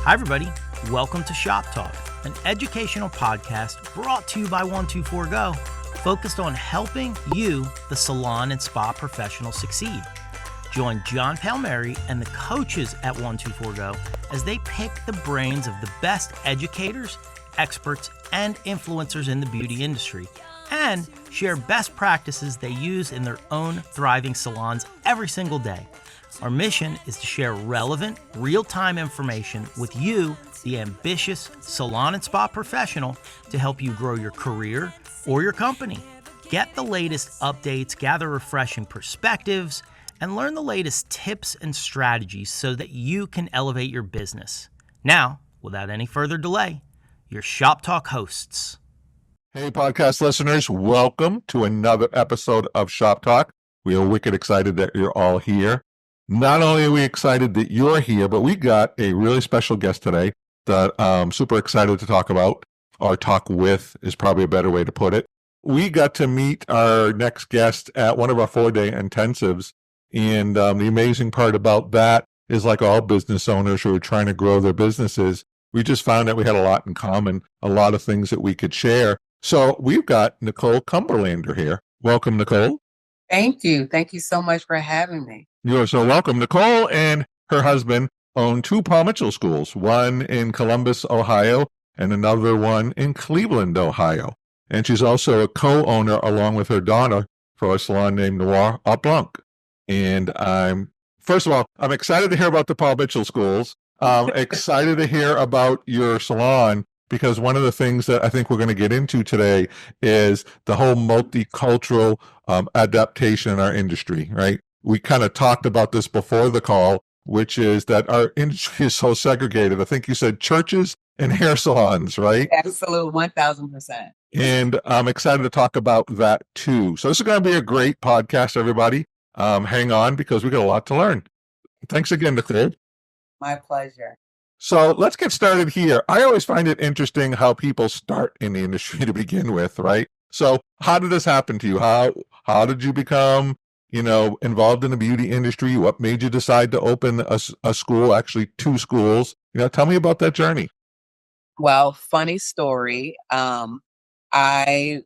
Hi, everybody. Welcome to Shop Talk, an educational podcast brought to you by 124Go, focused on helping you, the salon and spa professional, succeed. Join John Palmieri and the coaches at 124Go as they pick the brains of the best educators, experts, and influencers in the beauty industry, and share best practices they use in their own thriving salons every single day. Our mission is to share relevant, real-time information with you, the ambitious salon and spa professional, to help you grow your career or your company. Get the latest updates, gather refreshing perspectives, and learn the latest tips and strategies so that you can elevate your business. Now, without any further delay, your Shop Talk hosts. Hey, podcast listeners, welcome to another episode of Shop Talk. We are wicked excited that you're all here. Not only are we excited that you're here, but we got a really special guest today that I'm super excited to talk about, or talk with is probably a better way to put it. We got to meet our next guest at one of our 4-day intensives, and the amazing part about that is, like all business owners who are trying to grow their businesses, we just found that we had a lot in common, a lot of things that we could share. So we've got NeCole Cumberlander here. Welcome, NeCole. Thank you. Thank you so much for having me. You're so welcome. NeCole and her husband own 2 Paul Mitchell schools, one in Columbus, Ohio, and another one in Cleveland, Ohio. And she's also a co-owner, along with her daughter, for a salon named Noir au Blanc. And first of all, I'm excited to hear about the Paul Mitchell schools. I'm excited to hear about your salon, because one of the things that I think we're going to get into today is the whole multicultural adaptation in our industry, right? We kind of talked about this before the call, which is that our industry is so segregated. I think you said churches and hair salons, right? Absolutely, 1,000%. And I'm excited to talk about that too. So this is going to be a great podcast, everybody. Hang on, because we got a lot to learn. Thanks again, NeCole. My pleasure. So let's get started here. I always find it interesting how people start in the industry to begin with, right? So how did this happen to you? How did you become, involved in the beauty industry? What made you decide to open a school, actually 2 schools? Tell me about that journey. Well, funny story. I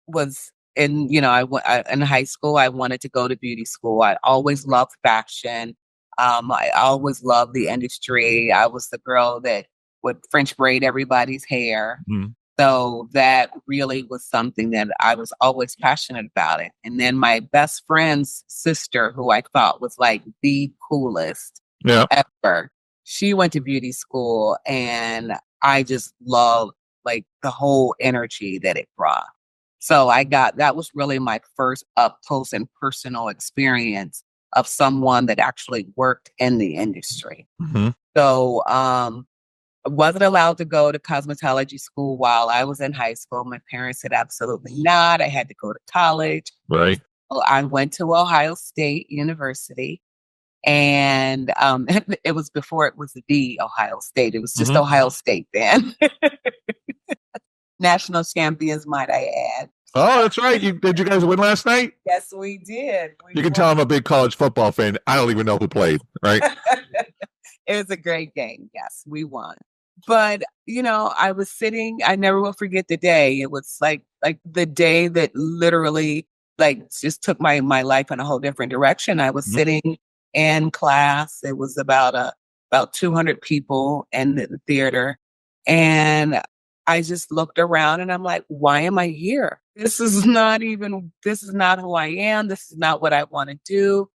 was in high school. I wanted to go to beauty school. I always loved fashion. I always loved the industry. I was the girl that would French braid everybody's hair. Mm-hmm. So that really was something that I was always passionate about it. And then my best friend's sister, who I thought was like the coolest ever, she went to beauty school, and I just loved like the whole energy that it brought. So that was really my first up close and personal experience of someone that actually worked in the industry. Mm-hmm. So I wasn't allowed to go to cosmetology school while I was in high school. My parents said absolutely not. I had to go to college. Right. So I went to Ohio State University, and it was before it was the Ohio State. It was just Ohio State then. National champions, might I add. Oh, that's right. Did you guys win last night? Yes, we did. You can tell I'm a big college football fan. I don't even know who played, right? It was a great game. Yes, we won. But, I was sitting, I never will forget the day. It was like the day that literally just took my life in a whole different direction. I was sitting in class. It was about 200 people in the theater. And I just looked around and I'm like, why am I here? This is not who I am. This is not what I want to do.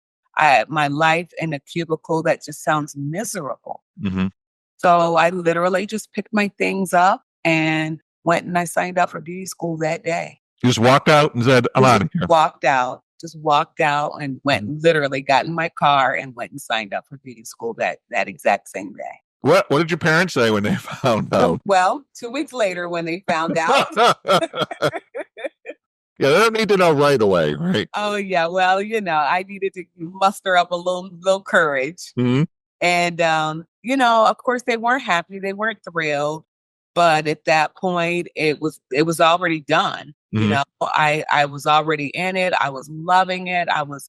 My life in a cubicle, that just sounds miserable. Mm-hmm. So I literally just picked my things up and went and I signed up for beauty school that day. You just walked out and said, I'm out of here. Just walked out and literally got in my car and went and signed up for beauty school that exact same day. What did your parents say when they found out? Well, 2 weeks later when they found out. Yeah, they don't need to know right away, right? Oh, yeah. Well, I needed to muster up a little courage. Mm-hmm. And, of course, they weren't happy. They weren't thrilled. But at that point, it was already done. Mm-hmm. I was already in it. I was loving it. I was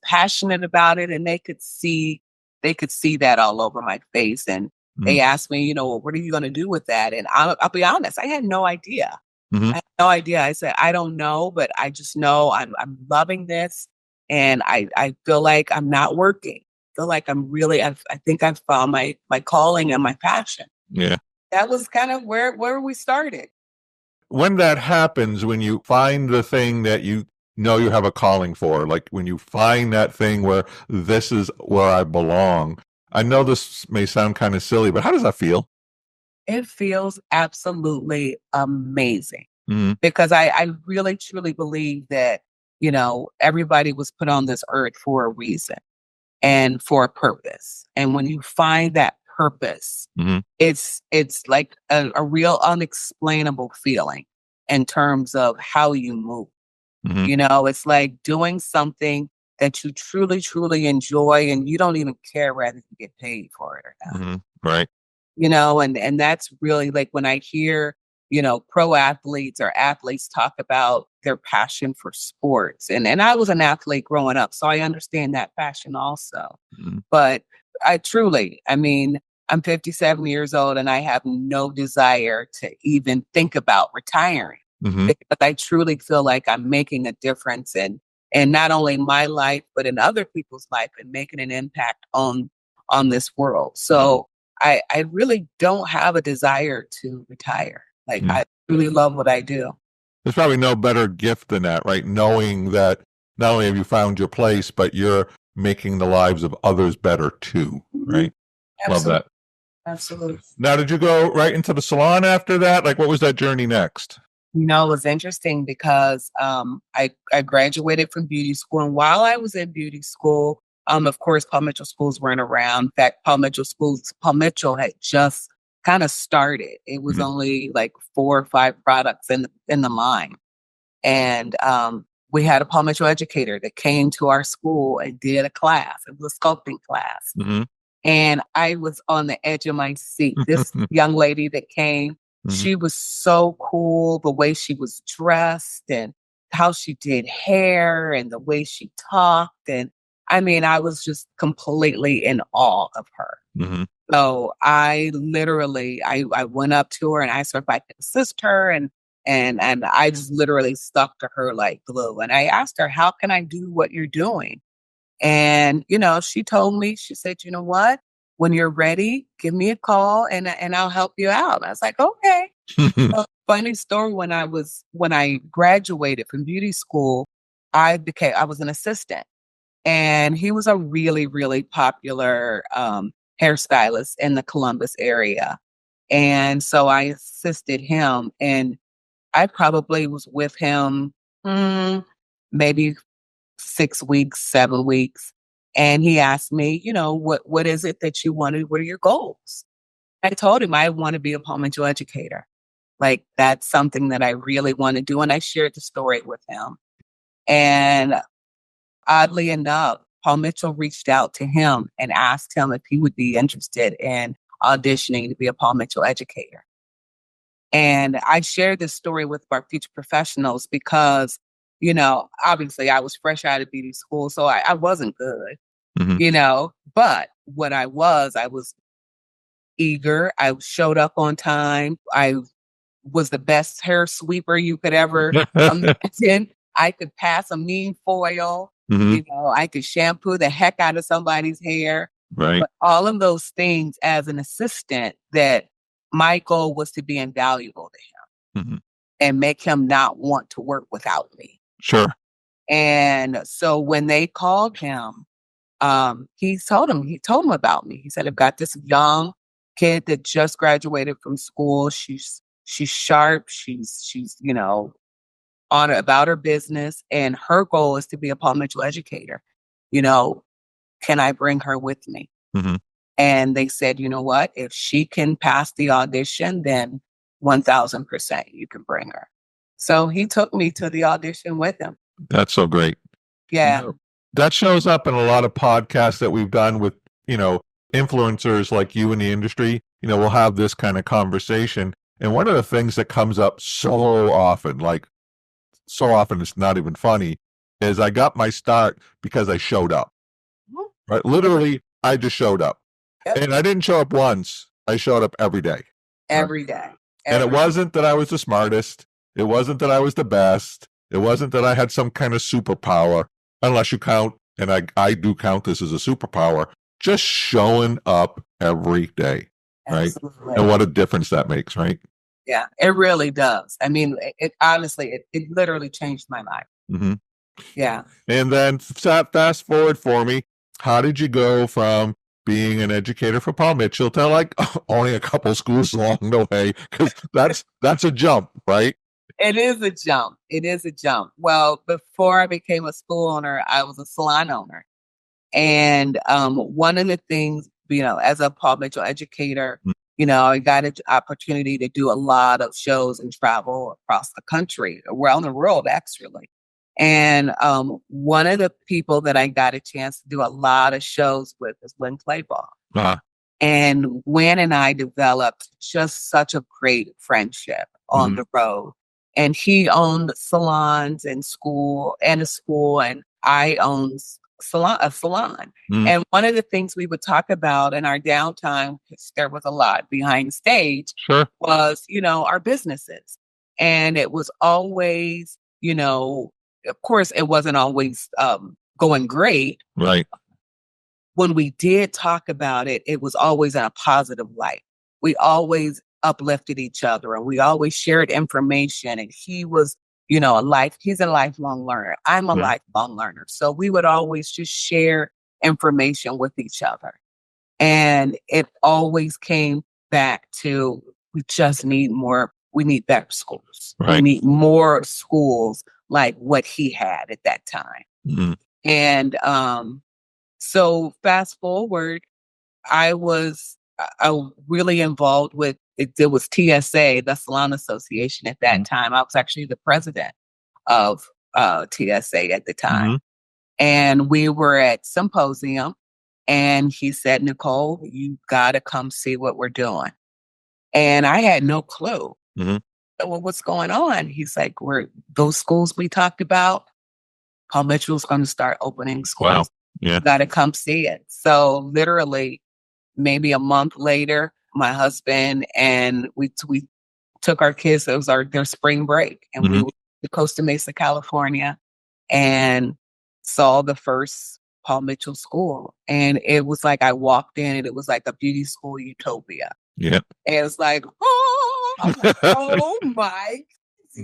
passionate about it, and they could see that all over my face. And They asked me, well, what are you going to do with that? And I'll be honest, I had no idea. Mm-hmm. I had no idea. I said, I don't know, but I just know I'm loving this. And I feel like I'm not working. I feel like I think I've found my calling and my passion. Yeah. That was kind of where we started. When that happens, when you find the thing that you know you have a calling for, like when you find that thing where this is where I belong, I know this may sound kind of silly, but how does that feel? It feels absolutely amazing Mm-hmm. because I really truly believe that, everybody was put on this earth for a reason and for a purpose. And when you find that purpose, Mm-hmm. it's like a real unexplainable feeling in terms of how you move. Mm-hmm. It's like doing something that you truly, truly enjoy and you don't even care whether you get paid for it or not. Mm-hmm. Right. And that's really like when I hear, pro athletes or athletes talk about their passion for sports. And I was an athlete growing up, so I understand that passion also. Mm-hmm. But I mean, I'm 57 years old and I have no desire to even think about retiring Mm-hmm. because I truly feel like I'm making a difference in not only my life, but in other people's life and making an impact on this world. So I really don't have a desire to retire. Like Mm-hmm. I really love what I do. There's probably no better gift than that, right? Knowing that not only have you found your place, but you're making the lives of others better too, right? Love Absolutely. that. Absolutely. Now, did you go right into the salon after that? Like, what was that journey next? It was interesting because I graduated from beauty school, and while I was in beauty school, of course, Paul Mitchell schools weren't around. In fact, Paul Mitchell had just kind of started. It was Mm-hmm. only like 4 or 5 products in the line, and we had a Paul Mitchell educator that came to our school and did a class. It was a sculpting class. Mm-hmm. And I was on the edge of my seat. This young lady that came, Mm-hmm. she was so cool, the way she was dressed and how she did hair and the way she talked. And I mean, I was just completely in awe of her. Mm-hmm. So I literally, I went up to her and asked her if I could assist her. And I just literally stuck to her like glue. And I asked her, how can I do what you're doing? And, she told me, she said, you know what? When you're ready, give me a call and I'll help you out. I was like, okay. So, funny story, when I graduated from beauty school, I was an assistant and he was a really, really popular hairstylist in the Columbus area. And so I assisted him and I probably was with him maybe 6 weeks, 7 weeks. And he asked me, what is it that you wanted? What are your goals? I told him I want to be a Paul Mitchell educator. Like that's something that I really want to do. And I shared the story with him. And oddly enough, Paul Mitchell reached out to him and asked him if he would be interested in auditioning to be a Paul Mitchell educator. And I shared this story with our future professionals because, obviously I was fresh out of beauty school, so I wasn't good, Mm-hmm. but what I was eager. I showed up on time. I was the best hair sweeper you could ever imagine. I could pass a mean foil. Mm-hmm. I could shampoo the heck out of somebody's hair. Right. But all of those things as an assistant that my goal was to be invaluable to him Mm-hmm. and make him not want to work without me. Sure. And so when they called him, he told him about me. He said, I've got this young kid that just graduated from school. She's sharp. She's on about her business, and her goal is to be a Paul Mitchell educator. Can I bring her with me? Mm-hmm. And they said, you know what? If she can pass the audition, then 1000% you can bring her. So he took me to the audition with him. That's so great. Yeah. That shows up in a lot of podcasts that we've done with, influencers like you in the industry. We'll have this kind of conversation. And one of the things that comes up so often it's not even funny, is I got my start because I showed up. Right? Literally, I just showed up. Yep. And I didn't show up once. I showed up every day. every day. And it wasn't that I was the smartest. It wasn't that I was the best. It wasn't that I had some kind of superpower, unless you count, and I do count this as a superpower, just showing up every day, right? Absolutely. And what a difference that makes, right? Yeah, it really does. I mean, it honestly, it literally changed my life. Mm-hmm. Yeah. And then fast forward for me, how did you go from being an educator for Paul Mitchell to like only a couple schools along the way? Because that's a jump, right? It is a jump. It is a jump. Well, before I became a school owner, I was a salon owner. And one of the things, as a Paul Mitchell educator, I got an opportunity to do a lot of shows and travel across the country, around the world, actually. And one of the people that I got a chance to do a lot of shows with is Lynn Clayball. Uh-huh. And Gwen and I developed just such a great friendship on the road. And he owned salons and a school, and I owned a salon. And one of the things we would talk about in our downtime, because there was a lot behind stage, was, our businesses. And it was always, of course, it wasn't always going great. Right. When we did talk about it, it was always in a positive light. We always uplifted each other, and we always shared information. And he was, he's a lifelong learner. I'm a lifelong learner. So we would always just share information with each other. And it always came back to, we need better schools. Right. We need more schools like what he had at that time. And so fast forward, I was really involved with it was TSA, the Salon Association at that time. I was actually the president of TSA at the time. And we were at symposium, and he said, "NeCole, you got to come see what we're doing." And I had no clue. Well, what's going on? He's like, those schools we talked about, Paul Mitchell's going to start opening schools. Wow. Yeah. You got to come see it. So literally, maybe a month later, my husband and we took our kids. It was their spring break, and we went to Costa Mesa, California, and saw the first Paul Mitchell school. And it was like I walked in, and it was like a beauty school utopia. Yeah. And it was like, oh my!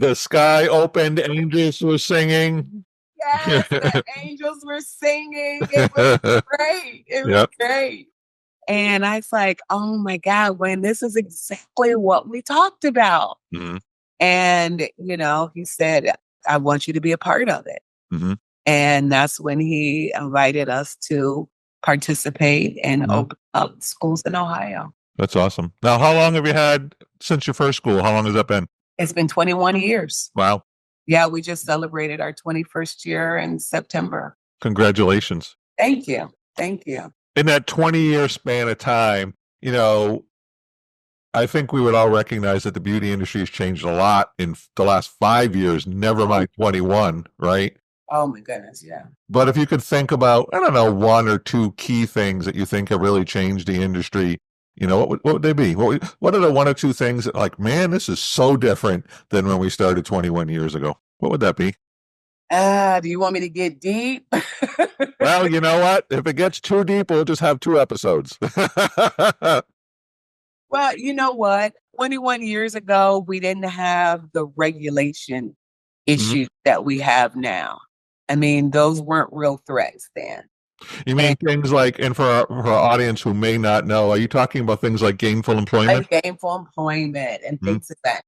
The sky opened, angels were singing. Yes, the angels were singing. It was great. It was great. And I was like, oh my God, Gwen, this is exactly what we talked about. And, he said, I want you to be a part of it. And that's when he invited us to participate and open up schools in Ohio. That's awesome. Now, how long have you had since your first school? How long has that been? It's been 21 years. Wow. Yeah, we just celebrated our 21st year in September. Congratulations. Thank you. Thank you. In that 20-year span of time, I think we would all recognize that the beauty industry has changed a lot in the last 5 years, never mind 21, right? Oh my goodness, yeah. But if you could think about, I don't know, one or two key things that you think have really changed the industry, what would they be? What are the one or two things that, like, man, this is so different than when we started 21 years ago? What would that be? Do you want me to get deep? Well, you know what? If it gets too deep, we'll just have 2 episodes. Well, you know what? 21 years ago, we didn't have the regulation issues that we have now. I mean, those weren't real threats then. You mean things like, and for our audience who may not know, are you talking about things like gainful employment? Like gainful employment and things like that.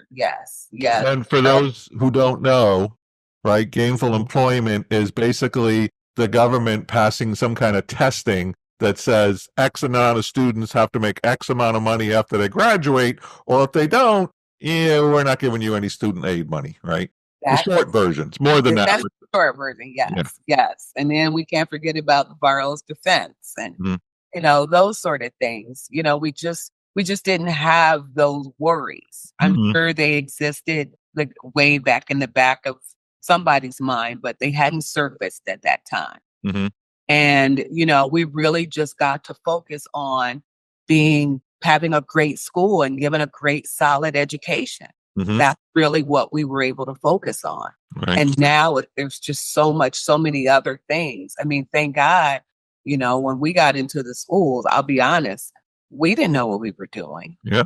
Yes, yes. And for those who don't know, right, gainful employment is basically the government passing some kind of testing that says X amount of students have to make X amount of money after they graduate, or if they don't, we're not giving you any student aid money, right? The short versions, more than that. That's the short version, yes, yes. And then we can't forget about the borrower's defense and, those sort of things. We just didn't have those worries. I'm sure they existed like way back in the back of somebody's mind, but they hadn't surfaced at that time. And, we really just got to focus on being having a great school and giving a great, solid education. Mhm. That's really what we were able to focus on. Right. And now there's just so many other things. I mean, thank God, when we got into the schools, I'll be honest, we didn't know what we were doing, Yeah.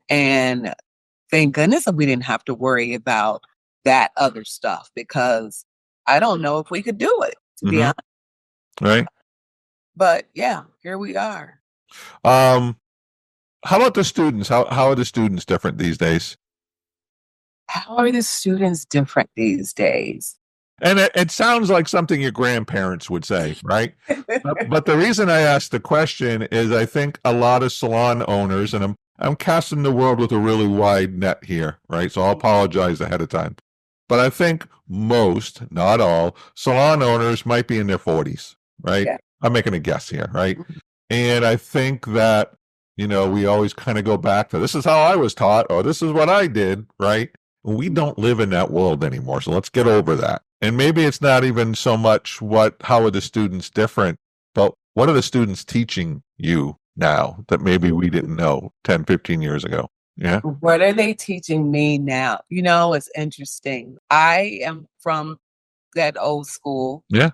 and thank goodness that we didn't have to worry about that other stuff because I don't know if we could do it, to be Mhm. honest. Right. But yeah, here we are. How about the students? How are the students different these days? How are the students different these days? And it sounds like something your grandparents would say, right? But the reason I asked the question is I think a lot of salon owners, and I'm casting the world with a really wide net here, right? So I'll apologize ahead of time. But I think most, not all, salon owners might be in their 40s, right? Yeah. I'm making a guess here, right? And I think that, we always kind of go back to this is how I was taught, or this is what I did, right? We don't live in that world anymore. So let's get over that. And maybe it's not even so much how are the students different, but what are the students teaching you now that maybe we didn't know 10, 15 years ago? Yeah. What are they teaching me now? It's interesting. I am from that old school. Yeah.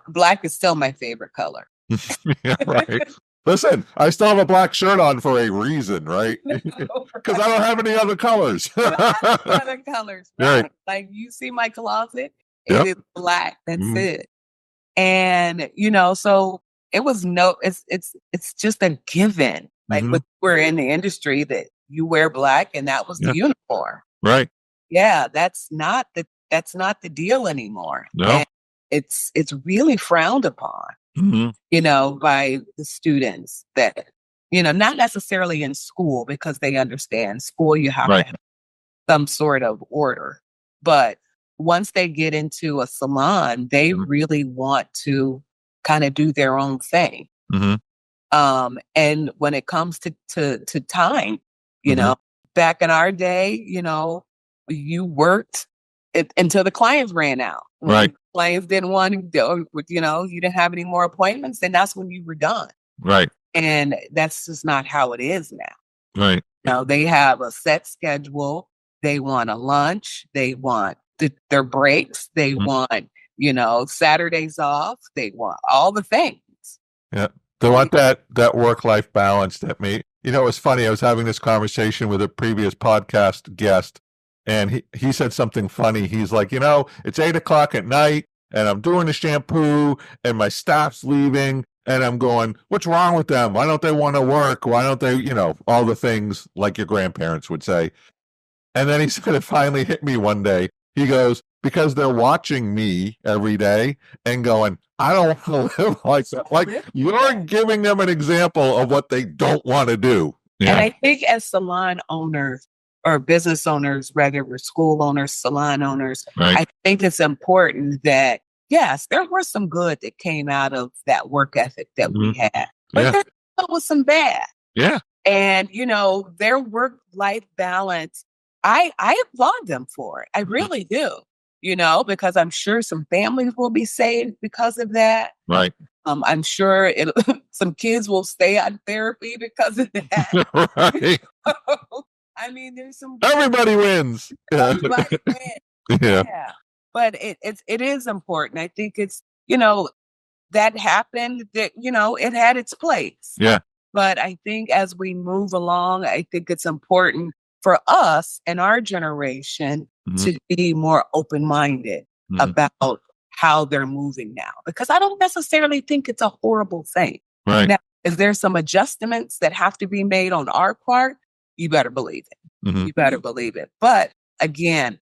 Black is still my favorite color. Yeah, right. Listen, I still have a black shirt on for a reason, right? Because I don't have any other colors. Other colors, right? Right. Like you see my closet, Yep. it is black. That's Mhm. it. And so it was it's just a given. Like Mhm. we're in the industry that you wear black and that was Yeah. the uniform. Right. Yeah, that's not the deal anymore. No. And it's really frowned upon, Mhm. by the students that, not necessarily in school because they understand school, you have to Right. have some sort of order. But once they get into a salon, they Mhm. really want to kind of do their own thing. Mhm. And when it comes to time, Mhm. back in our day, you worked until the clients ran out. When Right. clients didn't want to do, you didn't have any more appointments, then that's when you were done. Right. And that's just not how it is now. Right. They have a set schedule. They want a lunch. They want their breaks. They Mhm. want, Saturdays off. They want all the things. Yeah. They want that work-life balance that it was funny. I was having this conversation with a previous podcast guest, and he said something funny. He's like, it's 8:00 at night and I'm doing the shampoo and my staff's leaving and I'm going, what's wrong with them? Why don't they want to work? Why don't they, all the things like your grandparents would say. And then he said it finally hit me one day. He goes, because they're watching me every day and going, I don't want to live like that. Like you're giving them an example of what they don't want to do. Yeah. And I think as salon owners or business owners, whether we're school owners, salon owners, Right. I think it's important that, yes, there was some good that came out of that work ethic that we had, but Yeah. there was some bad. Yeah. And, their work-life balance, I applaud them for it. I really do, because I'm sure some families will be saved because of that. Right. I'm sure some kids will stay on therapy because of that. Right. I mean, there's some Everybody wins. Yeah. everybody wins. Yeah. Yeah. But it is important. I think it's, that happened that, it had its place. Yeah. But I think as we move along, I think it's important for us and our generation Mhm. to be more open-minded Mhm. about how they're moving now, because I don't necessarily think it's a horrible thing. Right. Now, is there some adjustments that have to be made on our part? You better believe it. Mhm. You better believe it. But again,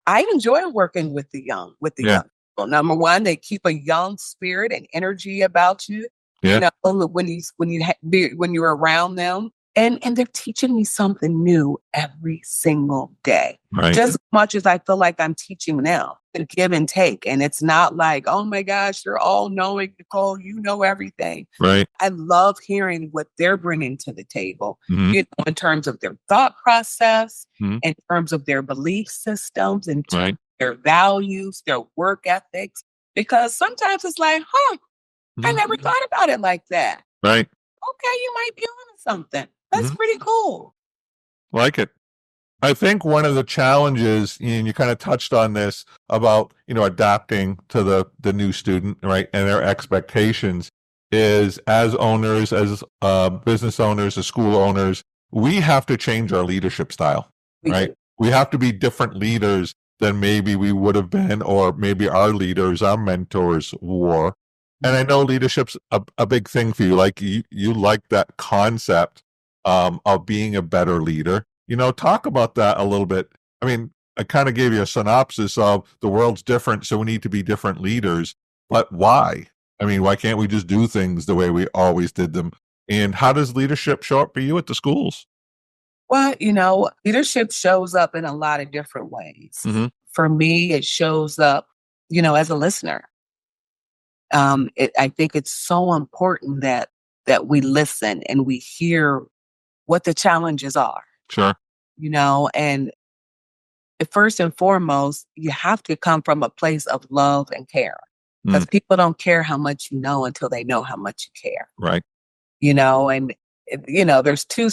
I enjoy working with the young, Yeah. young people. Number one, they keep a young spirit and energy about you. Yeah. When you're around them, and they're teaching me something new every single day. Right. Just as much as I feel like I'm teaching them, the give and take. And it's not like, oh my gosh, you're all knowing, NeCole, you know everything. Right. I love hearing what they're bringing to the table, Mhm. in terms of their thought process, Mhm. in terms of their belief systems, in terms Right. of their values, their work ethics. Because sometimes it's like, I Mhm. never thought about it like that. Right. okay, you might be on something. That's Mhm. pretty cool. Like it. I think one of the challenges, and you kind of touched on this about, adapting to the new student, right, and their expectations, is as owners, as business owners, as school owners, we have to change our leadership style, We right? do. We have to be different leaders than maybe we would have been, or maybe our leaders, our mentors were. And I know leadership's a big thing for you. Like you like that concept of being a better leader. Talk about that a little bit. I mean, I kind of gave you a synopsis of the world's different, so we need to be different leaders. But why? I mean, why can't we just do things the way we always did them? And how does leadership show up for you at the schools? Well, leadership shows up in a lot of different ways. Mm-hmm. For me, it shows up, as a listener. I think it's so important that we listen and we hear what the challenges are, Sure. and first and foremost, you have to come from a place of love and care, because people don't care how much you know until they know how much you care. Right. And there's two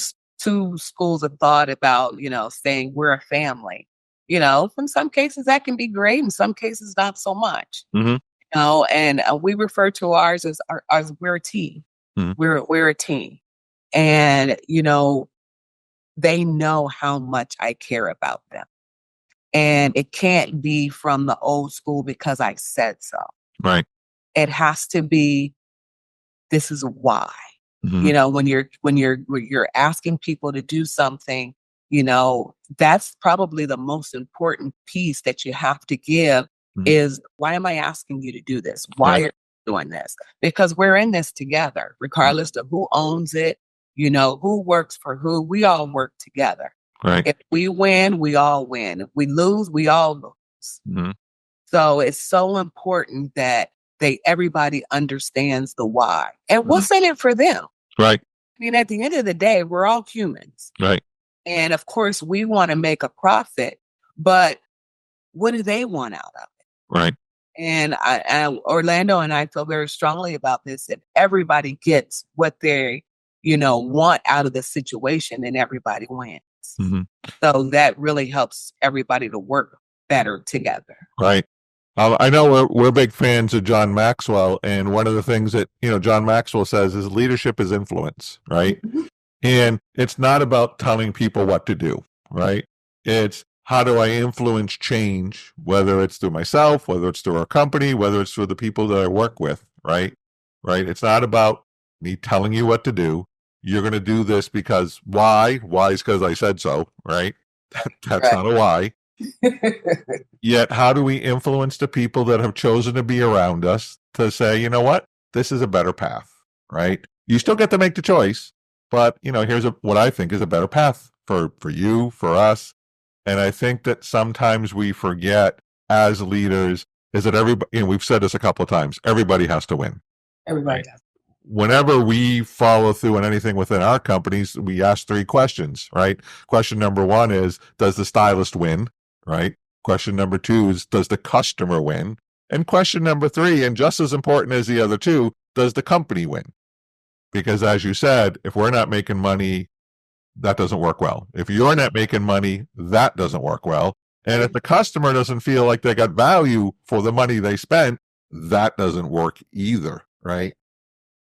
schools of thought about, saying we're a family. In some cases that can be great, in some cases not so much. Mm-hmm. And we refer to ours as we're a team. Mhm. We're a team, and they know how much I care about them, and it can't be from the old school because I said so. Right. It has to be, this is why. Mm-hmm. When you're asking people to do something, that's probably the most important piece that you have to give Mhm. is, why am I asking you to do this? Why Right. are you doing this? Because we're in this together, regardless of who owns it, who works for who. We all work together. Right. If we win, we all win. If we lose, we all lose. Mm-hmm. So it's so important that everybody understands the why and what's in it for them. Right. I mean, at the end of the day, we're all humans. Right. And of course, we want to make a profit, but what do they want out of it? Right. And Orlando and I feel very strongly about this, that everybody gets what they, want out of the situation, and everybody wins. Mm-hmm. So that really helps everybody to work better together. Right. I know we're big fans of John Maxwell, and one of the things that John Maxwell says is leadership is influence, right? Mhm. And it's not about telling people what to do, right? It's how do I influence change, whether it's through myself, whether it's through our company, whether it's through the people that I work with, right? Right. It's not about me telling you what to do. You're going to do this because why? Why is because I said so, right? That's Right. not a why. Yet, how do we influence the people that have chosen to be around us to say, you know what, this is a better path, right? You still get to make the choice, but here's what I think is a better path for you, for us. And I think that sometimes we forget as leaders is that everybody, we've said this a couple of times, everybody has to win. Everybody Right. does. Whenever we follow through on anything within our companies, we ask 3 questions, right? Question number 1 is, does the stylist win, right? Question number 2 is, does the customer win? And question number 3, and just as important as the other 2, does the company win? Because as you said, if we're not making money, that doesn't work well. If you're not making money, that doesn't work well. And if the customer doesn't feel like they got value for the money they spent, that doesn't work either, right?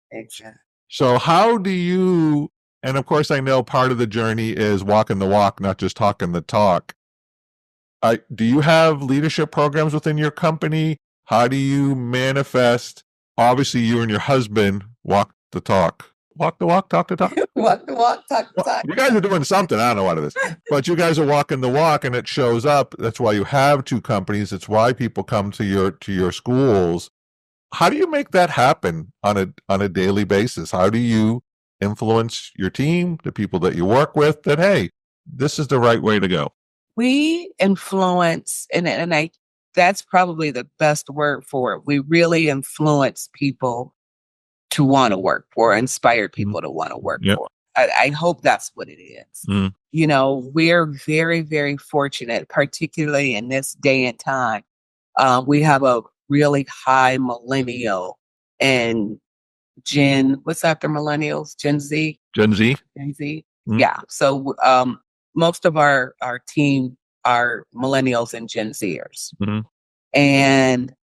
Exactly. So how do you, and of course I know part of the journey is walking the walk, not just talking the talk. Do you have leadership programs within your company? How do you manifest? Obviously, you and your husband walk the talk. Walk the walk, talk the talk. Walk the walk, talk the talk. You guys are doing something. I don't know what it is. But you guys are walking the walk, and it shows up. That's why you have 2 companies. It's why people come to your schools. How do you make that happen on a daily basis? How do you influence your team, the people that you work with, that, hey, this is the right way to go? We influence, and that's probably the best word for it. We really influence people to want to work for, inspire people to want to work Yep. for. I hope that's what it is. Mm. We're very, very fortunate, particularly in this day and time. We have a really high millennial and what's after millennials? Gen Z? Gen Z? Gen Z? Mhm. Yeah. So most of our team are millennials and Gen Zers. Mhm. And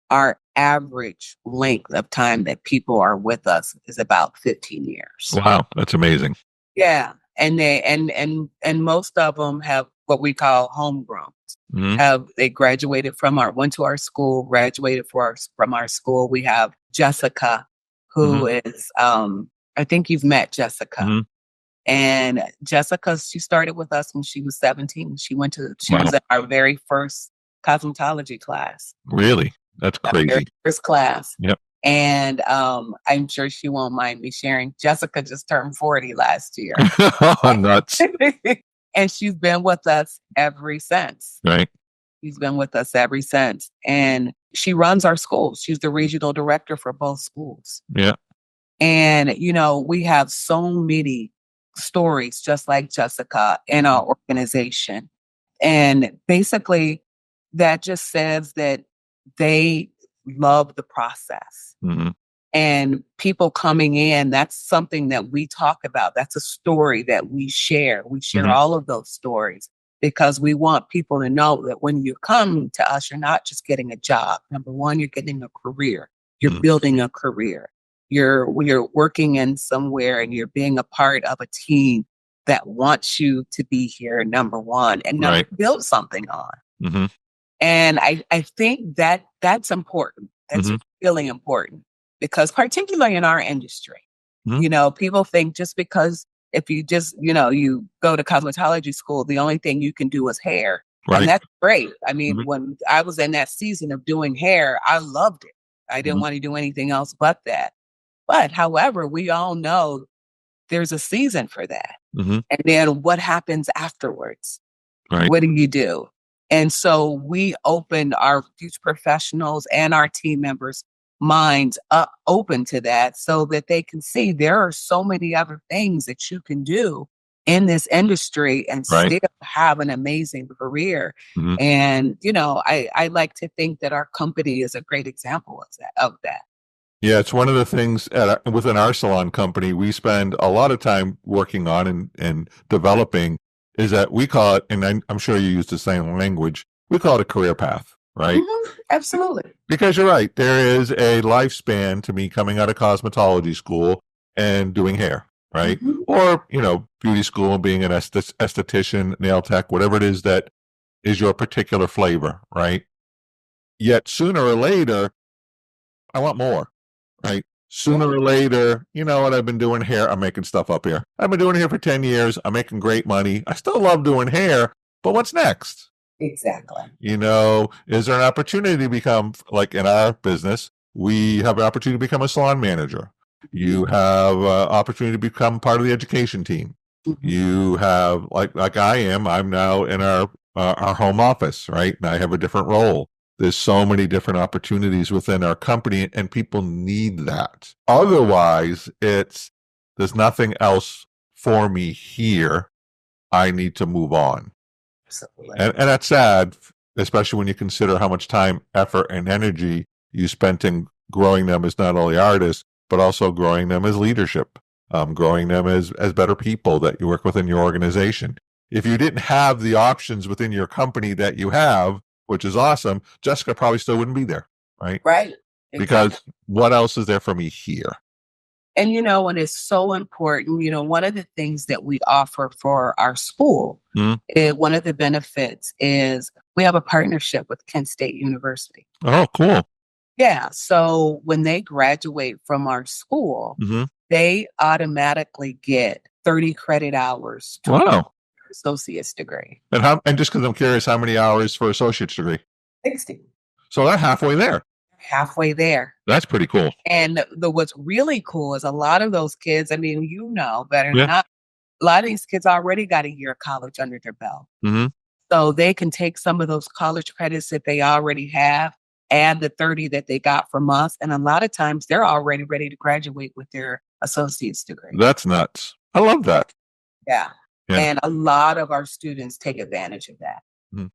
our average length of time that people are with us is about 15 years. Wow, that's amazing. Yeah. And and most of them have what we call homegrown. Mhm. They graduated went to our school, graduated from our school. We have Jessica, who is I think you've met Jessica. Mhm. And Jessica, she started with us when she was 17. She Wow. was in our very first cosmetology class. Really? That's Our very crazy. first class. Yep. And I'm sure she won't mind me sharing. Jessica just turned 40 last year. Nuts. And she's been with us ever since. Right. She's been with us ever since. And she runs our schools. She's the regional director for both schools. Yeah. And, we have so many stories just like Jessica in our organization. And basically, that just says that they love the process. Mhm. And people coming in, that's something that we talk about. That's a story that we share. We share Mhm. all of those stories because we want people to know that when you come to us, you're not just getting a job. Number one, you're getting a career. You're Mhm. building a career. You're working in somewhere and you're being a part of a team that wants you to be here, number one, and number Right. build something on. Mhm. And I think that that's important. That's Mhm. really important because particularly in our industry, Mhm. people think just because if you just, you go to cosmetology school, the only thing you can do is hair. And Right. that's great. I mean, Mhm. when I was in that season of doing hair, I loved it. I didn't Mhm. want to do anything else but that. But however, we all know there's a season for that. Mhm. And then what happens afterwards? Right. What do you do? And so we opened our future professionals and our team members' minds up open to that so that they can see there are so many other things that you can do in this industry and Right. still have an amazing career. Mhm. And, I like to think that our company is a great example of that. Yeah, it's one of the things within our salon company we spend a lot of time working on and developing is that we call it, and I'm sure you use the same language, we call it a career path, right? Absolutely. Because you're right, there is a lifespan to me coming out of cosmetology school and doing hair, right? Mhm. Or, beauty school, being an esthetician, nail tech, whatever it is that is your particular flavor, right? Yet sooner or later, I want more. Right. Sooner or later, you know what? I've been doing hair. I'm making stuff up here. I've been doing hair for 10 years. I'm making great money. I still love doing hair, but what's next? Exactly. Is there an opportunity to become, like in our business, we have an opportunity to become a salon manager. You have an opportunity to become part of the education team. Mhm. You have, like I am, I'm now in our home office, right? And I have a different role. There's so many different opportunities within our company, and people need that. Otherwise, there's nothing else for me here. I need to move on. Absolutely. And that's sad, especially when you consider how much time, effort, and energy you spent in growing them as not only artists, but also growing them as leadership, growing them as better people that you work with in your organization. If you didn't have the options within your company that you have, which is awesome, Jessica probably still wouldn't be there, right? Right. Exactly. Because what else is there for me here? And and it's so important. One of the things that we offer for our school, Mhm. one of the benefits is we have a partnership with Kent State University. Oh, cool. Yeah. So when they graduate from our school, Hmm. they automatically get 30 credit hours to Wow. associate's degree. And just because I'm curious, how many hours for associate's degree? 60. So they're halfway there. Halfway there. That's pretty cool. And what's really cool is a lot of those kids, I mean, better Yeah. than not, a lot of these kids already got a year of college under their belt. Hmm. So they can take some of those college credits that they already have, add the 30 that they got from us. And a lot of times they're already ready to graduate with their associate's degree. That's nuts. I love that. Yeah. Yeah. And a lot of our students take advantage of that. Mhm.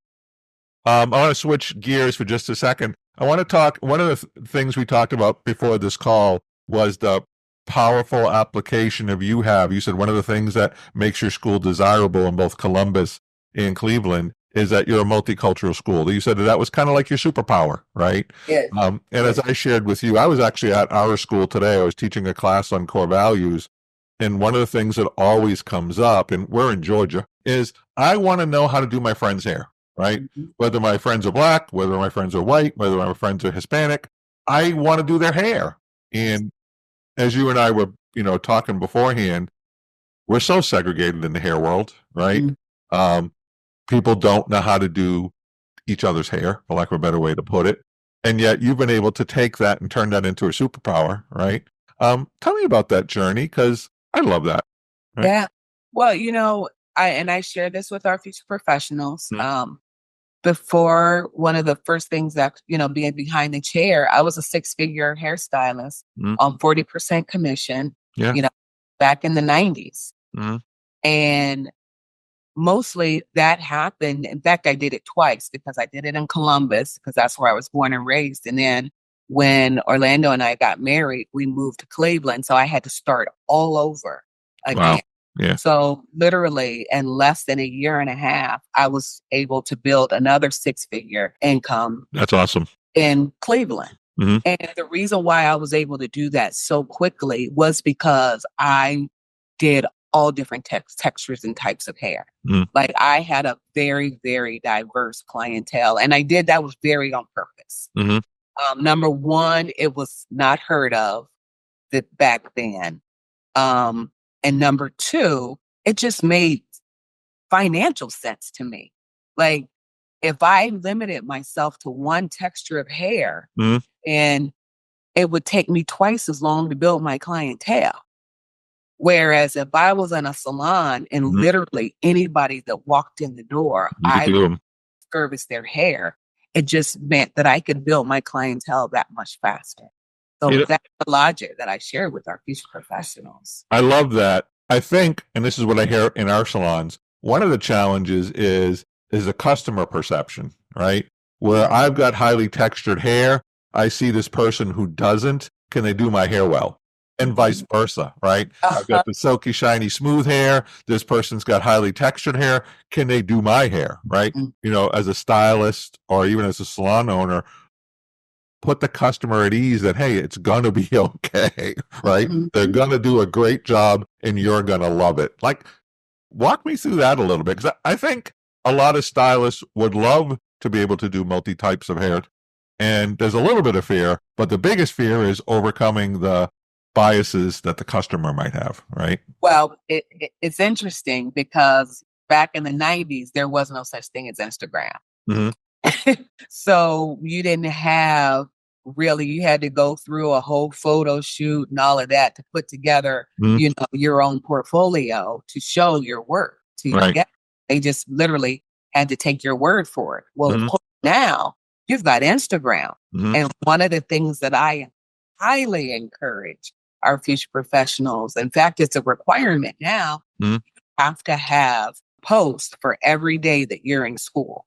I want to switch gears for just a second. I want to talk. One of the things we talked about before this call was the powerful application of you have. You said one of the things that makes your school desirable in both Columbus and Cleveland is that you're a multicultural school. You said that was kind of like your superpower, right? Yes. And as I shared with you, I was actually at our school today. I was teaching a class on core values. And one of the things that always comes up, and we're in Georgia, is I want to know how to do my friend's hair, right? Whether my friends are black, whether my friends are white, whether my friends are Hispanic, I want to do their hair. And as you and I were, talking beforehand, we're so segregated in the hair world, right? People don't know how to do each other's hair, for lack of a better way to put it. And yet you've been able to take that and turn that into a superpower, right? Tell me about that journey, because I love that. Right? Yeah. Well, I share this with our future professionals. Before, one of the first things that, being behind the chair, I was a 6-figure hairstylist on 40% commission, back in the 90s. And mostly that happened. In fact, I did it twice, because I did it in Columbus, because that's where I was born and raised. And then when Orlando and I got married, we moved to Cleveland. So I had to start all over again. Wow. Yeah. So literally in less than a year and a half, I was able to build another 6-figure income. That's awesome. In Cleveland. And the reason why I was able to do that so quickly was because I did all different textures and types of hair. Like, I had a very, very diverse clientele, and I did that was very on purpose. Number one, it was not heard of back then. And number two, it just made financial sense to me. Like, if I limited myself to one texture of hair, and it would take me twice as long to build my clientele. Whereas if I was in a salon and literally anybody that walked in the door, I would service their hair, it just meant that I could build my clientele that much faster. So that's the logic that I share with our future professionals. I love that. I think, and this is what I hear in our salons, one of the challenges is a customer perception, right? Where I've got highly textured hair, I see this person who doesn't, can they do my hair well? And vice versa, right? I've got the silky, shiny, smooth hair. This person's got highly textured hair. Can they do my hair, right? As a stylist or even as a salon owner, put the customer at ease that, hey, it's going to be okay, right? They're going to do a great job and you're going to love it. Like, walk me through that a little bit, because I think a lot of stylists would love to be able to do multi-types of hair. And there's a little bit of fear, but the biggest fear is overcoming the biases that the customer might have, right? Well, it's interesting, because back in the 90s, there was no such thing as Instagram. So you didn't have you had to go through a whole photo shoot and all of that to put together, your own portfolio to show your work. They just literally had to take your word for it. Well, of course, now you've got Instagram. And one of the things that I highly encourage our future professionals, in fact, it's a requirement now, you have to have posts for every day that you're in school.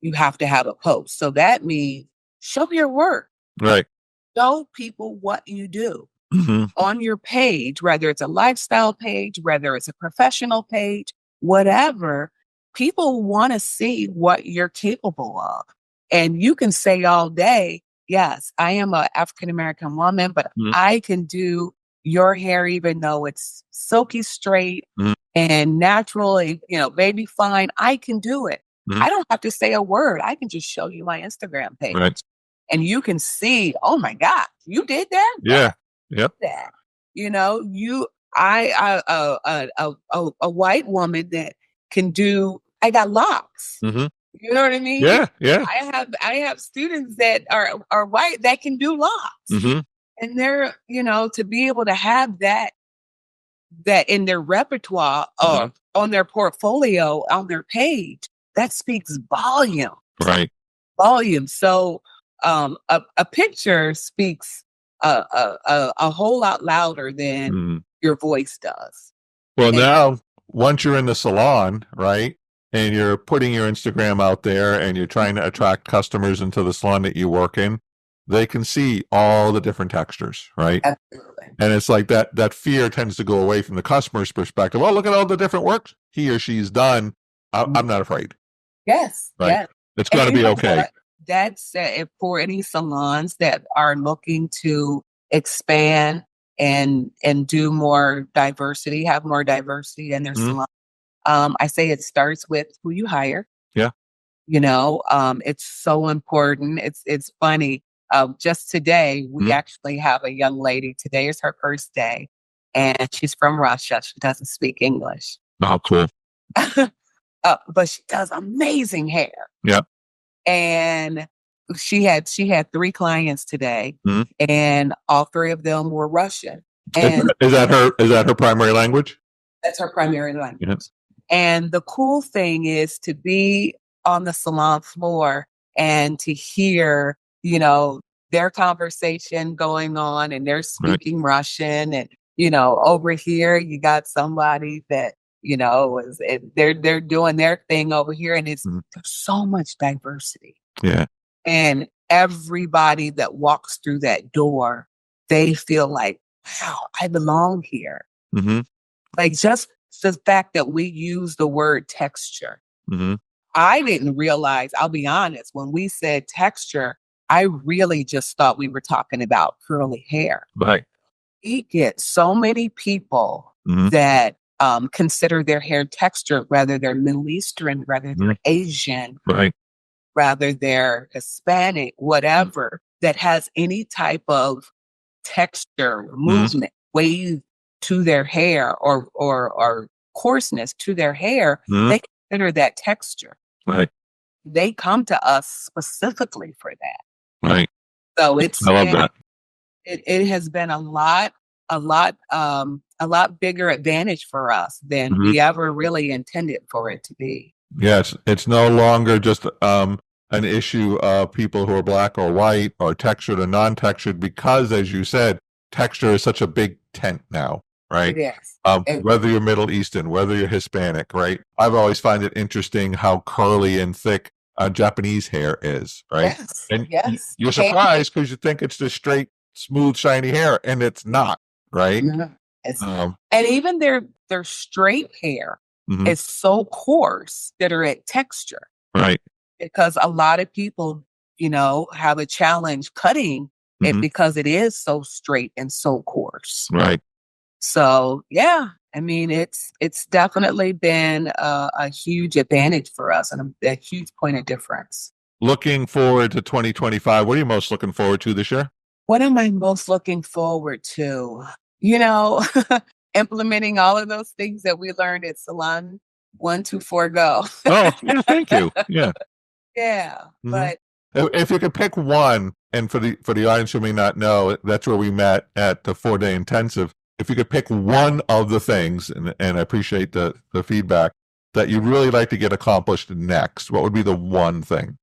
You have to have a post. So that means show your work. Right. Show people what you do on your page, whether it's a lifestyle page, whether it's a professional page, whatever. People want to see what you're capable of. And you can say all day, yes, I am an African-American woman, but I can do your hair even though it's silky straight and natural, baby fine. I can do it. I don't have to say a word. I can just show you my Instagram page. Right. And you can see, oh my God, you did that? Yeah. Yep. That. A white woman that can do, I got locks. You know what I mean? Yeah. Yeah. I have students that are white that can do locks. And they're, to be able to have that in their repertoire or on their portfolio, on their page, that speaks volume. Right. Volume. So a picture speaks a whole lot louder than your voice does. Well, now, once you're in the salon, right, and you're putting your Instagram out there and you're trying to attract customers into the salon that you work in, they can see all the different textures, right? Absolutely. And it's like that fear tends to go away from the customer's perspective. Oh, look at all the different work he or she's done. I'm not afraid. Yes. Right. Yes. It's And going to you be know okay. what? That's for any salons that are looking to expand and do more diversity, have more diversity in their Mhm. salon. I say it starts with who you hire. Yeah. It's so important. It's funny. Just today, we Mhm. actually have a young lady. Today is her first day, and she's from Russia. She doesn't speak English, Oh, cool. but she does amazing hair. Yeah. And she had 3 clients today, Mhm. and all 3 of them were Russian, Is and that her primary language? that's her primary language. Yeah. And the cool thing is to be on the salon floor and to hear, their conversation going on, and they're Right. speaking Russian, and over here you got somebody that they're doing their thing over here, and Mhm. there's so much diversity. Yeah. And everybody that walks through that door, they feel like, wow, I belong here. Mm-hmm. Like just the fact that we use the word texture. Mm-hmm. I didn't realize, I'll be honest, when we said texture, I really just thought we were talking about curly hair. Right. We get so many people Mm-hmm. that consider their hair texture, whether they're Middle Eastern, whether they're Asian, Right. rather they're Hispanic, whatever, that has any type of texture, movement, wave to their hair or coarseness to their hair, Mhm. they consider that texture. Right. They come to us specifically for that. Right. So I love that. it has been a lot bigger advantage for us than Mhm. we ever really intended for it to be. Yes, it's no longer just an issue of people who are black or white or textured or non-textured because, as you said, texture is such a big tent now, right? It is. Whether you're Middle Eastern, whether you're Hispanic, right? I've always find it interesting how curly and thick Japanese hair is, right? Yes. And Yes. you're surprised because you think it's just straight, smooth, shiny hair, and it's not, right? No, it's Um, and even their straight hair mhm. is so coarse that are at texture, Right. because a lot of people, have a challenge cutting it Mhm. because it is so straight and so coarse. Right. So yeah, I mean it's definitely been a huge advantage for us and a huge point of difference. Looking forward to 2025, what are you most looking forward to this year? What am I most looking forward to? You know, implementing all of those things that we learned at Salon 124 Go. Oh, yeah, thank you. Yeah. Yeah, Mhm. but If you could pick one, and for the audience who may not know, that's where we met at the 4-day intensive. If you could pick one of the things, and I appreciate the feedback, that you'd really like to get accomplished next, what would be the one thing?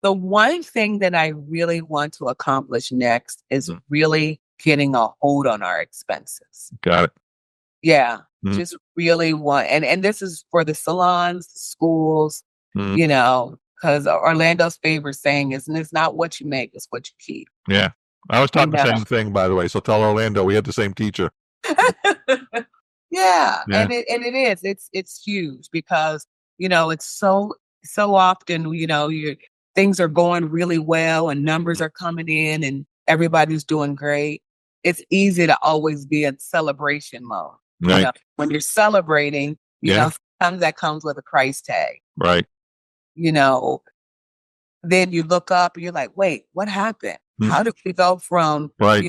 the one thing that I really want to accomplish next is Mm. really getting a hold on our expenses. Got it. Yeah, Mhm. just really want, and this is for the salons, the schools, Mhm. because Orlando's favorite saying is, "It's not what you make, it's what you keep." Yeah. I was taught the know. same thing, by the way, so tell Orlando we had the same teacher. Yeah, Yeah. and it is. It's huge because it's so often your things are going really well and numbers are coming in and everybody's doing great. It's easy to always be in celebration mode. Right. When you're celebrating, Yeah. sometimes that comes with a price tag. Right. You know, then you look up and you're like, wait, what happened? Mm. How did we go from Right.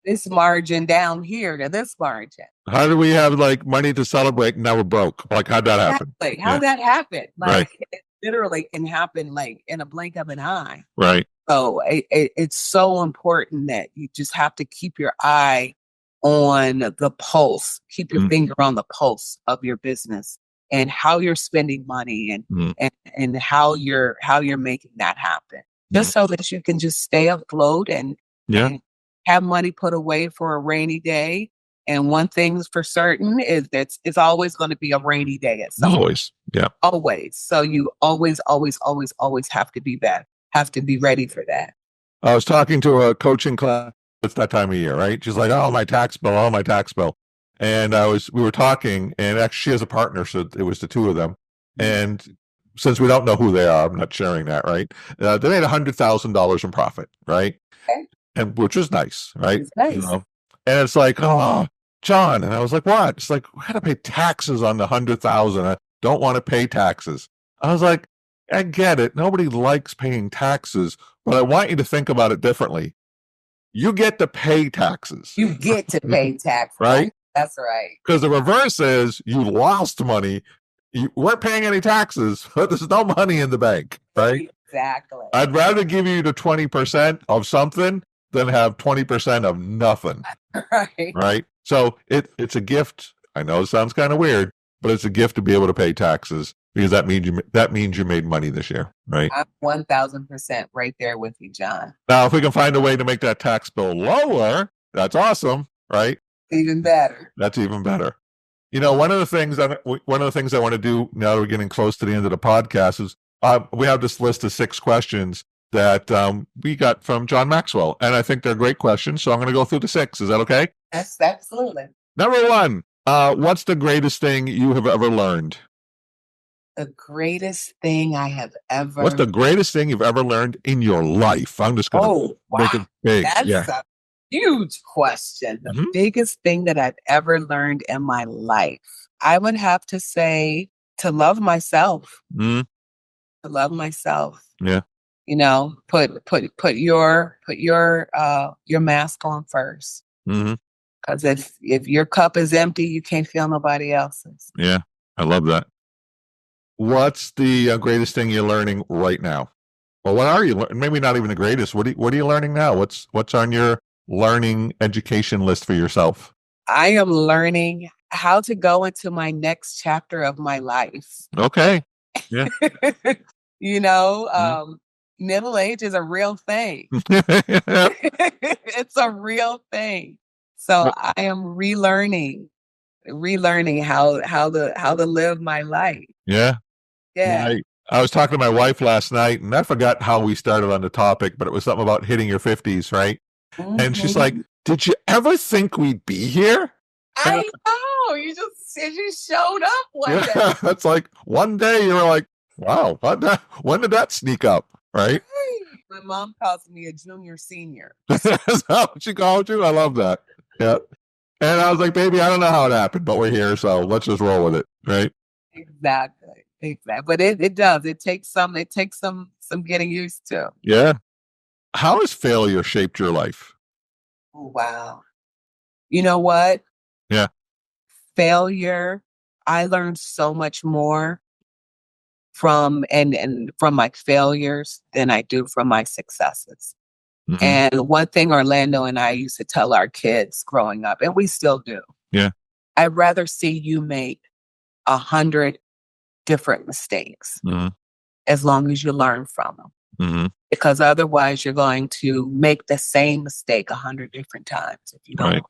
this margin down here to this margin? How do we have like money to celebrate and now we're broke? Like, how'd that happen? Exactly. How Yeah. that happened? Right. Like it literally can happen like in a blink of an eye. Right. So it's so important that you just have to keep your eye on the pulse, keep your Mm. finger on the pulse of your business and how you're spending money and Mm. and how you're making that happen. Just so that you can just stay afloat Yeah. and have money put away for a rainy day. And one thing's for certain is that it's always going to be a rainy day at some point. Always. Yeah. Always. So you always have to be ready for that. I was talking to a coaching class. It's that time of year, right? She's like, "Oh, my tax bill, oh, my tax bill," and we were talking, and actually, she has a partner, so it was the two of them. And since we don't know who they are, I'm not sharing that, right? They made $100,000 in profit, right? Okay. And which was nice, right? It's nice. And it's like, oh, John, and I was like, what? It's like, we got to pay taxes on the 100,000. I don't want to pay taxes. I was like, I get it. Nobody likes paying taxes, but I want you to think about it differently. You get to pay taxes. You get to pay taxes. Right? That's right. Because the reverse is you lost money. You weren't paying any taxes, but there's no money in the bank, right? Exactly. I'd rather give you the 20% of something than have 20% of nothing. Right. Right. So it's a gift. I know it sounds kind of weird, but it's a gift to be able to pay taxes because that means you made money this year. Right. I'm 1,000% right there with you, John. Now, if we can find a way to make that tax bill lower, that's awesome. Right. Even better. That's even better. One of the things I want to do now that we're getting close to the end of the podcast is we have this list of 6 questions that we got from John Maxwell. And I think they're great questions. So I'm going to go through the 6. Is that okay? Yes, absolutely. Number 1, what's the greatest thing you have ever learned? The greatest thing I have ever... What's the greatest thing you've ever learned in your life? I'm just going to make it big. That's a huge question. The biggest thing that I've ever learned in my life, I would have to say to love myself. To love myself. Yeah. Put your mask on first. Because if your cup is empty, you can't fill nobody else's. Yeah, I love that. What's the greatest thing you're learning right now? Well, what are you? Maybe not even the greatest. What are you learning now? What's on your learning education list for yourself? I am learning how to go into my next chapter of my life. Okay. Yeah. Middle age is a real thing. It's a real thing. So I am relearning how to live my life. Yeah. Yeah. I was talking to my wife last night, and I forgot how we started on the topic, but it was something about hitting your 50s, right? And she's like, "Did you ever think we'd be here?" I know. You showed up one day. It's like one day you were like, "Wow, when did that sneak up?" Right? My mom calls me a junior senior. Is that what she called you? I love that. Yeah. And I was like, "Baby, I don't know how it happened, but we're here, so let's just roll with it." Right? Exactly. But it does. It takes some getting used to. Yeah. How has failure shaped your life? Oh, wow. You know what? Yeah. Failure, I learned so much more from my failures than I do from my successes. And one thing Orlando and I used to tell our kids growing up, and we still do. Yeah. I'd rather see you make 100 different mistakes as long as you learn from them. Because otherwise you're going to make the same mistake 100 different times if you don't.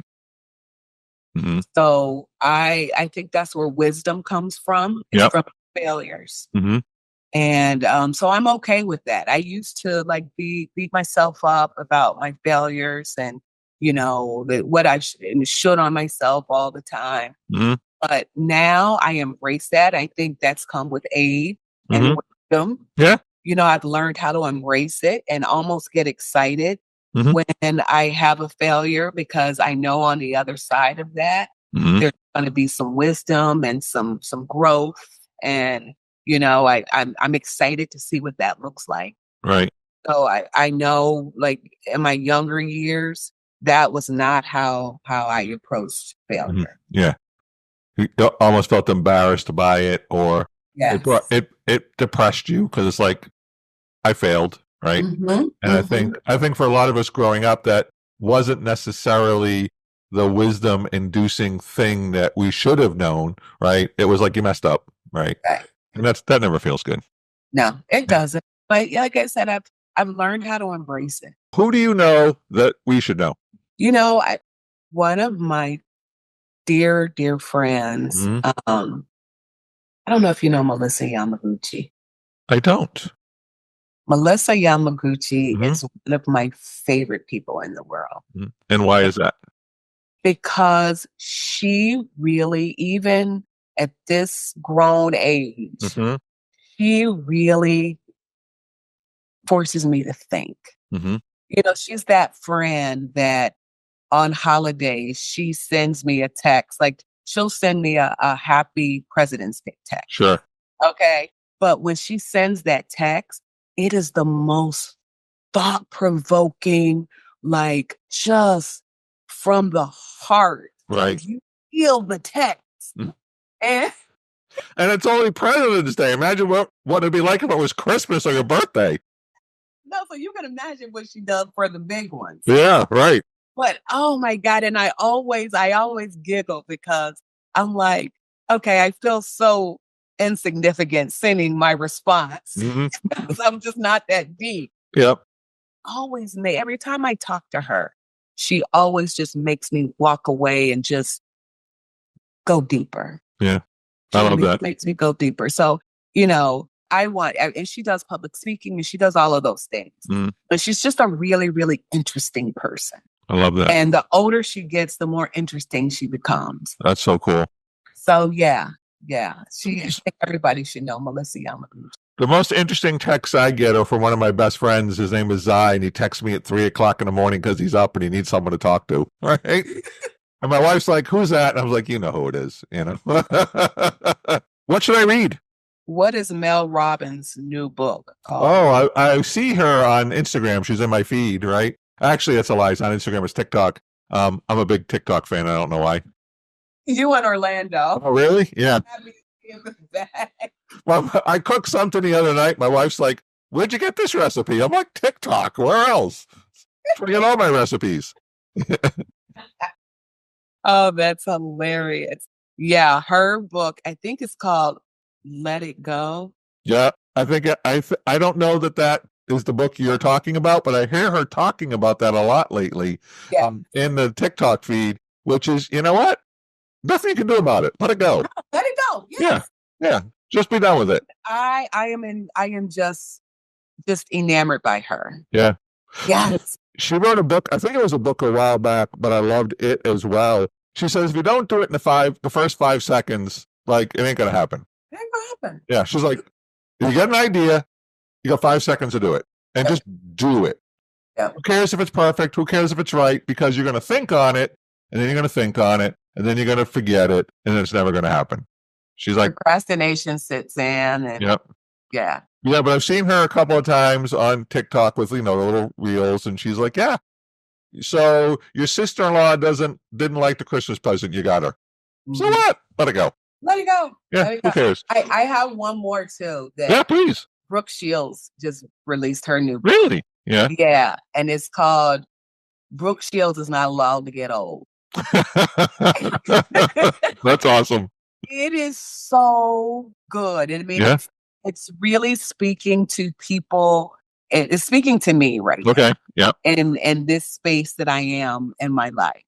Right. So I think that's where wisdom comes from. It's from failures. And so I'm okay with that. I used to beat myself up about my failures and, what I should on myself all the time. But now I embrace that. I think that's come with age and wisdom. Yeah. I've learned how to embrace it and almost get excited when I have a failure because I know on the other side of that, there's going to be some wisdom and some growth. And, I'm excited to see what that looks like. Right. So I know in my younger years, that was not how I approached failure. Yeah. You almost felt embarrassed by it or it depressed you because it's like, I failed, right? And I think for a lot of us growing up, that wasn't necessarily the wisdom inducing thing that we should have known, right? It was like you messed up, right? And that never feels good. No, it doesn't. But like I said, I've learned how to embrace it. Who do you know that we should know? One of my dear friends, I don't know if you know Melissa Yamaguchi. I don't. Melissa Yamaguchi Mhm. is one of my favorite people in the world Mhm. And why is that? because she really, even at this grown age, Mhm. she really forces me to think. Mhm. She's that friend that on holidays, she sends me a text. Like she'll send me a happy President's Day text. Sure. Okay. But when she sends that text, it is the most thought provoking, like just from the heart. Right. Like you feel the text. Mm. And And it's only President's Day. Imagine what it'd be like if it was Christmas or your birthday. no, so you can imagine what she does for the big ones. Yeah, right. But oh my God. And I always giggle because I'm like, okay, I feel so insignificant sending my response Mhm. because I'm just not that deep. Yep. Every time I talk to her, she always just makes me walk away and just go deeper. Yeah. She I love really that. makes me go deeper. So, and she does public speaking and she does all of those things. Mhm. But she's just a really, really interesting person. I love that. And the older she gets, the more interesting she becomes. That's so cool. So yeah. I think everybody should know Melissa Yamaguchi. The most interesting texts I get are from one of my best friends. His name is Zai, and he texts me at 3:00 in the morning because he's up and he needs someone to talk to. Right? And my wife's like, "Who's that?" And I was like, "You know who it is." What should I read? What is Mel Robbins' new book called? Oh, I see her on Instagram. She's in my feed, right? Actually, that's a lie. It's on Instagram. It's TikTok. I'm a big TikTok fan. I don't know why. You in Orlando. Oh, really? Yeah. Happy to see him back. Well, I cooked something the other night. My wife's like, "Where'd you get this recipe?" I'm like, "TikTok. Where else? That's where I get all my recipes." Oh, that's hilarious. Yeah, her book, I think it's called Let It Go. Yeah, I think I don't know that is the book you're talking about, but I hear her talking about that a lot lately. Yeah. In the TikTok feed, which is, you know what? Nothing you can do about it. Let it go. Let it go. Yes. Yeah. Just be done with it. I am just enamored by her. Yeah. Yes. She wrote a book. I think it was a book a while back, but I loved it as well. She says if you don't do it in the first 5 seconds, like it ain't gonna happen. It ain't gonna happen. Yeah. She's like, if you get an idea, you got 5 seconds to do it. And just do it. Yeah. Who cares if it's perfect? Who cares if it's right? Because you're gonna think on it, and then you're gonna think on it, and then you're gonna forget it, and then it's never gonna happen. She's like, procrastination sits in and yep. Yeah. Yeah, but I've seen her a couple of times on TikTok with, the little reels, and she's like, yeah. So your sister-in-law didn't like the Christmas present you got her. So what? Let it go. Let it go. Yeah, Let it who go. cares? I have one more too that Yeah, please. Brooke Shields just released her new book. Really? Yeah. Yeah. And it's called Brooke Shields is Not Allowed to Get Old. That's awesome. It is so good. I mean, Yeah. it's really speaking to people. It's speaking to me right now. Okay. Yeah. In this space that I am in my life.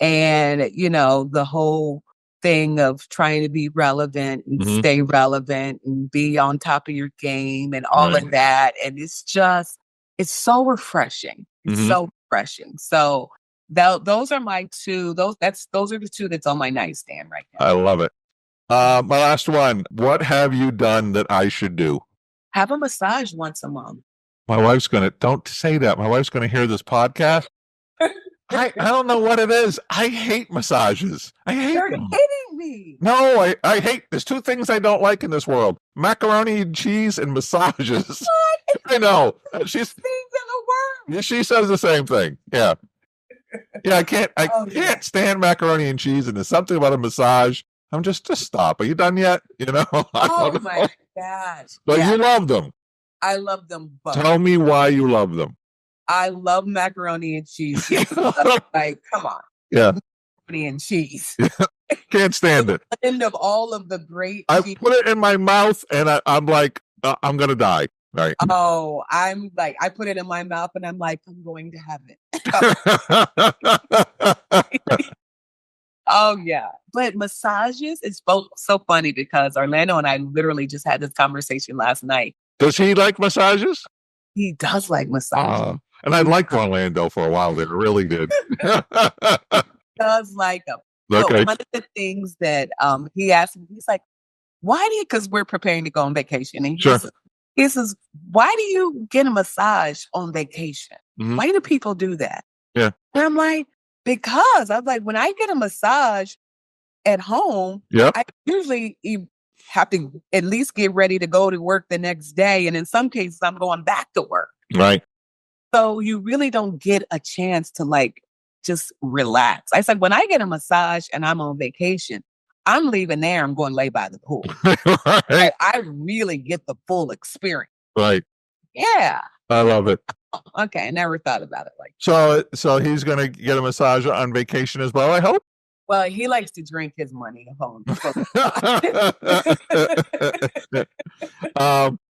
And, the whole thing of trying to be relevant and Mhm. stay relevant and be on top of your game and all Right. of that. And it's so refreshing. It's Mhm. so refreshing. So those are my two. Those are the two that's on my nightstand right now. I love it. My last one. What have you done that I should do? Have a massage once a month. My wife's don't say that. My wife's gonna hear this podcast. I don't know what it is. I hate massages. I hate You're them. kidding me. No, I hate. There's two things I don't like in this world: macaroni and cheese and massages. What? I know. Things in the world. She says the same thing. Yeah. I can't. I Oh, yeah. can't stand macaroni and cheese, and there's something about a massage. I'm just stop. Are you done yet? I Oh don't my know. gosh. But Yeah, you love them. I love them both. Tell me why you love them. I love macaroni and cheese. Like, come on. Yeah. Macaroni and cheese. Can't stand it. End of all of the great I cheese. put it in my mouth, and I'm like, I'm gonna die. Right. Oh, I'm like, I put it in my mouth and I'm like, I'm going to heaven. Oh yeah. But massages is so funny because Orlando and I literally just had this conversation last night. Does he like massages? He does like massage. And I liked Orlando for a while there. Really did. Does like them. Okay. But one of the things that he asked me, he's like, why do you, because we're preparing to go on vacation. And Sure. he says, why do you get a massage on vacation? Mhm. Why do people do that? Yeah. And I'm like, because I was like, when I get a massage at home, Yep. I usually have to at least get ready to go to work the next day. And in some cases, I'm going back to work. Right. So you really don't get a chance to like just relax. I said, when I get a massage and I'm on vacation, I'm leaving there. I'm going to lay by the pool. Right. I really get the full experience. Right. Yeah. I love it. Okay. I never thought about it like that. So he's going to get a massage on vacation as well, I hope. Well, he likes to drink his money at home.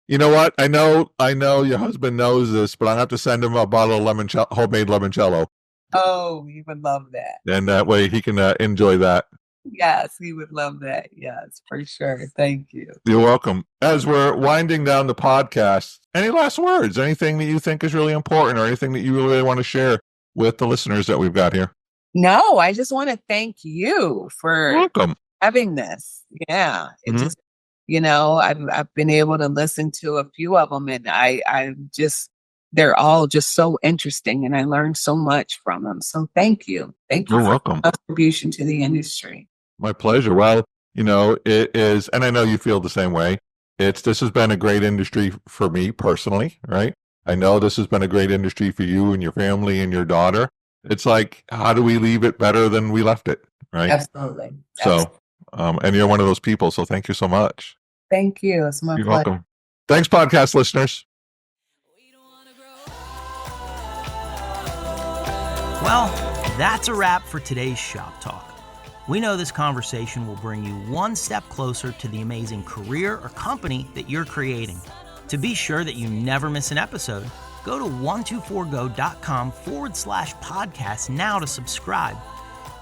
You know what? I know your husband knows this, but I'll have to send him a bottle of homemade limoncello. Oh, he would love that. And that way he can enjoy that. Yes, he would love that. Yes, for sure. Thank you. You're welcome. As we're winding down the podcast, any last words? Anything that you think is really important or anything that you really want to share with the listeners that we've got here? No, I just want to thank you for Welcome. having this. Yeah. It Mhm. just, I've been able to listen to a few of them, and they're all just so interesting, and I learned so much from them. So thank you. Thank you You're for welcome. your contribution to the industry. My pleasure. Well, it is, and I know you feel the same way. This has been a great industry for me personally, right? I know this has been a great industry for you and your family and your daughter. It's like, how do we leave it better than we left it, right? Absolutely. So, and you're one of those people, so thank you so much. Thank you. It's my You're pleasure. welcome. Thanks, podcast listeners. Well, that's a wrap for today's Shop Talk. We know this conversation will bring you one step closer to the amazing career or company that you're creating. To be sure that you never miss an episode, go to 124go.com/podcast now to subscribe.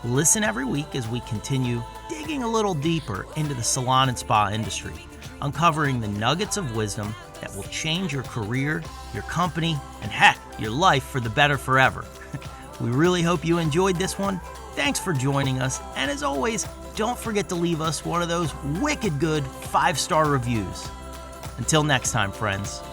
Listen every week as we continue digging a little deeper into the salon and spa industry, uncovering the nuggets of wisdom that will change your career, your company, and heck, your life for the better forever. We really hope you enjoyed this one. Thanks for joining us. And as always, don't forget to leave us one of those wicked good 5-star reviews. Until next time, friends.